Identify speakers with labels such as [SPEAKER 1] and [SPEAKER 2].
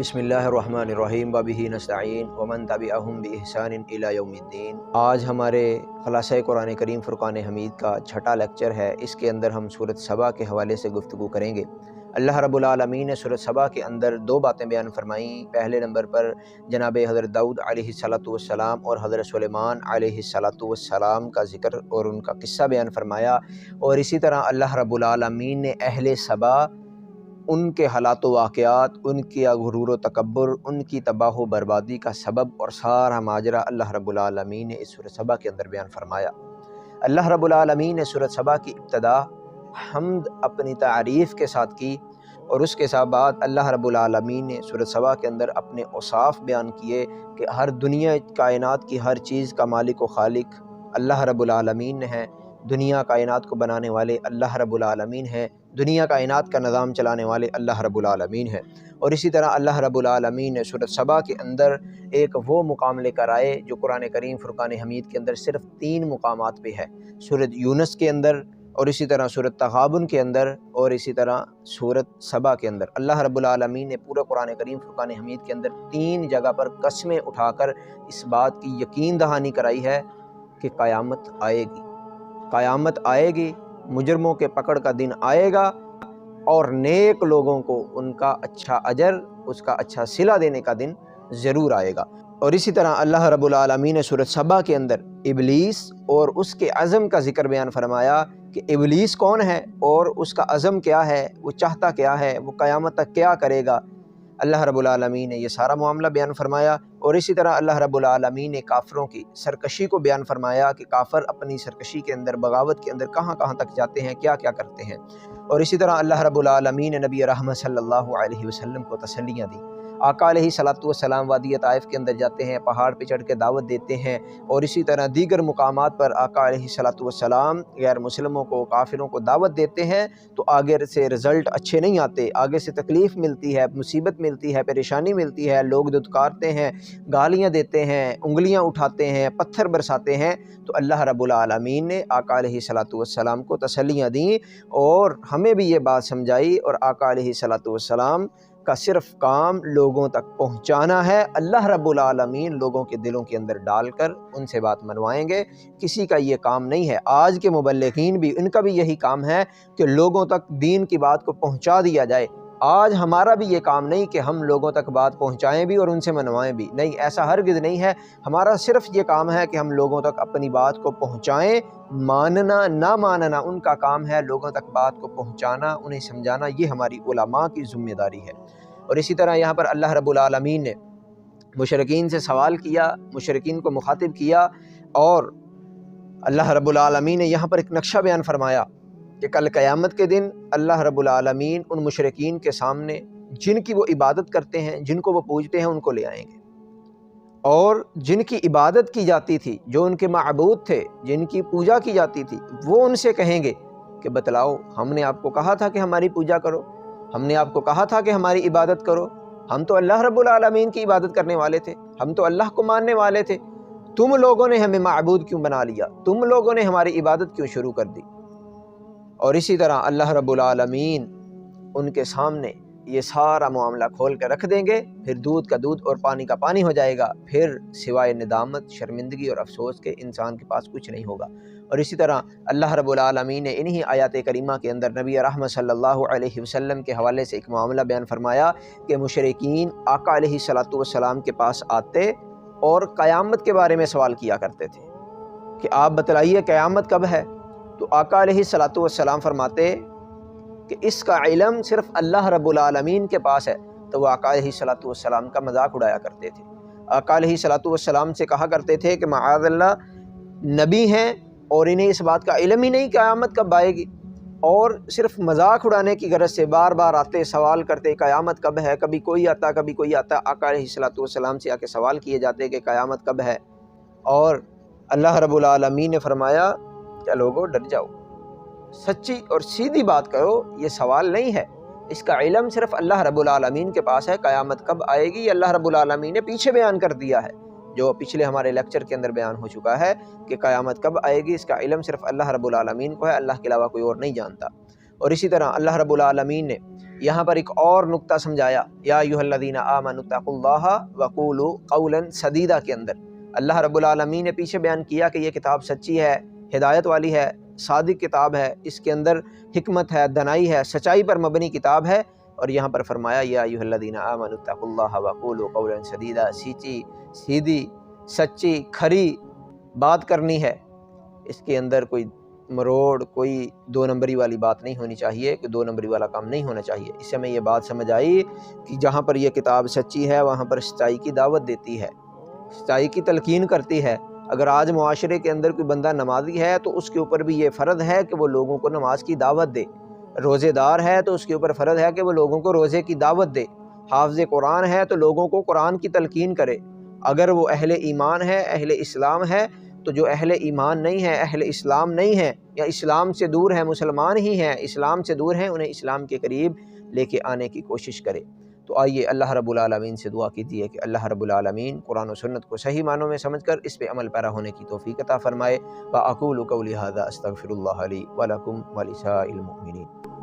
[SPEAKER 1] بسم اللہ الرحمن الرحیم وبہ نستعین ومن تبعہم بإحسان الی یوم الدین۔ آج ہمارے خلاصہ قرآن کریم فرقان حمید کا چھٹا لیکچر ہے۔ اس کے اندر ہم سورۃ سبا کے حوالے سے گفتگو کریں گے۔ اللہ رب العالمین نے سورۃ سبا کے اندر دو باتیں بیان فرمائیں۔ پہلے نمبر پر جناب حضرت داؤد علیہ السلام اور حضرت سلیمان علیہ السلام کا ذکر اور ان کا قصہ بیان فرمایا، اور اسی طرح اللہ رب العالمین نے اہل سبا، ان کے حالات و واقعات، ان کی غرور و تکبر، ان کی تباہ و بربادی کا سبب اور سارا ماجرا اللہ رب العالمین نے اس سورۃ سبا کے اندر بیان فرمایا۔ اللہ رب العالمین نے سورۃ سبا کی ابتدا حمد اپنی تعریف کے ساتھ کی، اور اس کے ساتھ بعد اللہ رب العالمین نے سورۃ سبا کے اندر اپنے اوصاف بیان کیے کہ ہر دنیا کائنات کی ہر چیز کا مالک و خالق اللہ رب العالمین ہے، دنیا کائنات کو بنانے والے اللہ رب العالمین ہیں، دنیا کائنات کا نظام چلانے والے اللہ رب العالمین ہیں۔ اور اسی طرح اللہ رب العالمین نے سورۃ سبا کے اندر ایک وہ مقام لے کر آئے جو قرآن کریم فرقان حمید کے اندر صرف 3 مقامات پہ ہے، سورۃ یونس کے اندر، اور اسی طرح سورۃ تغابن کے اندر، اور اسی طرح سورۃ سبا کے اندر۔ اللہ رب العالمین نے پورا قرآن کریم فرقان حمید کے اندر 3 جگہ پر قسمیں اٹھا کر اس بات کی یقین دہانی کرائی ہے کہ قیامت آئے گی، قیامت آئے گی، مجرموں کے پکڑ کا دن آئے گا، اور نیک لوگوں کو ان کا اچھا اجر، اس کا اچھا صلہ دینے کا دن ضرور آئے گا۔ اور اسی طرح اللہ رب العالمین نے سورۃ سبا کے اندر ابلیس اور اس کے عزم کا ذکر بیان فرمایا کہ ابلیس کون ہے اور اس کا عزم کیا ہے، وہ چاہتا کیا ہے، وہ قیامت تک کیا کرے گا۔ اللہ رب العالمین نے یہ سارا معاملہ بیان فرمایا، اور اسی طرح اللہ رب العالمین نے کافروں کی سرکشی کو بیان فرمایا کہ کافر اپنی سرکشی کے اندر، بغاوت کے اندر کہاں کہاں تک جاتے ہیں، کیا کیا کرتے ہیں۔ اور اسی طرح اللہ رب العالمین نے نبی رحمت صلی اللہ علیہ وسلم کو تسلیاں دی۔ آقا علیہ السلام وادی طائف کے اندر جاتے ہیں، پہاڑ پہ چڑھ کے دعوت دیتے ہیں، اور اسی طرح دیگر مقامات پر آقا علیہ السلام غیر مسلموں کو، کافروں کو دعوت دیتے ہیں، تو آگے سے رزلٹ اچھے نہیں آتے، آگے سے تکلیف ملتی ہے، مصیبت ملتی ہے، پریشانی ملتی ہے، لوگ دھتکارتے ہیں، گالیاں دیتے ہیں، انگلیاں اٹھاتے ہیں، پتھر برساتے ہیں۔ تو اللہ رب العالمین نے آقا علیہ السلام کو تسلیاں دیں اور ہمیں بھی یہ بات سمجھائی، اور آقا علیہ السلام کا صرف کام لوگوں تک پہنچانا ہے۔ اللہ رب العالمین لوگوں کے دلوں کے اندر ڈال کر ان سے بات منوائیں گے، کسی کا یہ کام نہیں ہے۔ آج کے مبلغین بھی، ان کا بھی یہی کام ہے کہ لوگوں تک دین کی بات کو پہنچا دیا جائے۔ آج ہمارا بھی یہ کام نہیں کہ ہم لوگوں تک بات پہنچائیں بھی اور ان سے منوائیں بھی، نہیں، ایسا ہرگز نہیں ہے۔ ہمارا صرف یہ کام ہے کہ ہم لوگوں تک اپنی بات کو پہنچائیں، ماننا نہ ماننا ان کا کام ہے، لوگوں تک بات کو پہنچانا، انہیں سمجھانا، یہ ہماری علماء کی ذمہ داری ہے۔ اور اسی طرح یہاں پر اللہ رب العالمین نے مشرکین سے سوال کیا، مشرکین کو مخاطب کیا، اور اللہ رب العالمین نے یہاں پر ایک نقشہ بیان فرمایا کہ کل قیامت کے دن اللہ رب العالمین ان مشرکین کے سامنے جن کی وہ عبادت کرتے ہیں، جن کو وہ پوجتے ہیں، ان کو لے آئیں گے، اور جن کی عبادت کی جاتی تھی، جو ان کے معبود تھے، جن کی پوجا کی جاتی تھی، وہ ان سے کہیں گے کہ بتلاؤ، ہم نے آپ کو کہا تھا کہ ہماری پوجا کرو، ہم نے آپ کو کہا تھا کہ ہماری عبادت کرو، ہم تو اللہ رب العالمین کی عبادت کرنے والے تھے، ہم تو اللہ کو ماننے والے تھے، تم لوگوں نے ہمیں معبود کیوں بنا لیا، تم لوگوں نے ہماری عبادت کیوں شروع کر دی۔ اور اسی طرح اللہ رب العالمین ان کے سامنے یہ سارا معاملہ کھول کے رکھ دیں گے، پھر دودھ کا دودھ اور پانی کا پانی ہو جائے گا، پھر سوائے ندامت، شرمندگی اور افسوس کے انسان کے پاس کچھ نہیں ہوگا۔ اور اسی طرح اللہ رب العالمین نے انہی آیات کریمہ کے اندر نبی رحمت صلی اللہ علیہ وسلم کے حوالے سے ایک معاملہ بیان فرمایا کہ مشرکین آقا علیہ السلام کے پاس آتے اور قیامت کے بارے میں سوال کیا کرتے تھے کہ آپ بتلائیے قیامت کب ہے، تو آقا علیہ السلام فرماتے کہ اس کا علم صرف اللہ رب العالمین کے پاس ہے، تو وہ آقا علیہ السلام کا مذاق اڑایا کرتے تھے۔ آقا علیہ السلام سے کہا کرتے تھے کہ معاذ اللہ، نبی ہیں اور انہیں اس بات کا علم ہی نہیں قیامت کب آئے گی، اور صرف مذاق اڑانے کی غرض سے بار بار آتے، سوال کرتے قیامت کب ہے، کبھی کوئی آتا کبھی کوئی آتا، آقا علیہ السلام سے آ کے سوال کیے جاتے کہ قیامت کب ہے، اور اللہ رب العالمین نے فرمایا کہ لوگو ڈر جاؤ، سچی اور سیدھی بات کرو، یہ سوال نہیں ہے، اس کا علم صرف اللہ رب العالمین کے پاس ہے۔ قیامت کب آئے گی اللہ رب العالمین نے پیچھے بیان کر دیا ہے، جو پچھلے ہمارے لیکچر کے اندر بیان ہو چکا ہے کہ قیامت کب آئے گی اس کا علم صرف اللہ رب العالمین کو ہے، اللہ کے علاوہ کوئی اور نہیں جانتا۔ اور اسی طرح اللہ رب العالمین نے یہاں پر ایک اور نقطہ سمجھایا، یا ایھا الذین آمنوا اتقوا اللہ وقولوا قولا سدیدا کے اندر اللہ رب العالمین نے پیچھے بیان کیا کہ یہ کتاب سچی ہے، ہدایت والی ہے، صادق کتاب ہے، اس کے اندر حکمت ہے، دانائی ہے، سچائی پر مبنی کتاب ہے۔ اور یہاں پر فرمایا یا ایھا الذین آمنوا اتقوا اللہ وقولوا قولا سدیدا، سیدھی سچی کھری بات کرنی ہے، اس کے اندر کوئی مروڑ، کوئی دو نمبری والی بات نہیں ہونی چاہیے، کہ دو نمبری والا کام نہیں ہونا چاہیے۔ اس سے ہمیں یہ بات سمجھ آئی کہ جہاں پر یہ کتاب سچی ہے وہاں پر سچائی کی دعوت دیتی ہے، سچائی کی تلقین کرتی ہے۔ اگر آج معاشرے کے اندر کوئی بندہ نمازی ہے تو اس کے اوپر بھی یہ فرض ہے کہ وہ لوگوں کو نماز کی دعوت دے، روزے دار ہے تو اس کے اوپر فرض ہے کہ وہ لوگوں کو روزے کی دعوت دے، حافظ قرآن ہے تو لوگوں کو قرآن کی تلقین کرے۔ اگر وہ اہل ایمان ہے، اہل اسلام ہے، تو جو اہل ایمان نہیں ہے، اہل اسلام نہیں ہے، یا اسلام سے دور ہیں، مسلمان ہی ہیں اسلام سے دور ہیں، انہیں اسلام کے قریب لے کے آنے کی کوشش کرے۔ تو آئیے اللہ رب العالمین سے دعا کیجیے کہ اللہ رب العالمین قرآن و سنت کو صحیح معنوں میں سمجھ کر اس پہ عمل پیرا ہونے کی توفیق عطا فرمائے۔ وَأَقُولُ قَوْلِي هَذَا أَسْتَغْفِرُ اللَّهَ لِي وَلَكُمْ وَلِسَائِرِ الْمُؤْمِنِينَ۔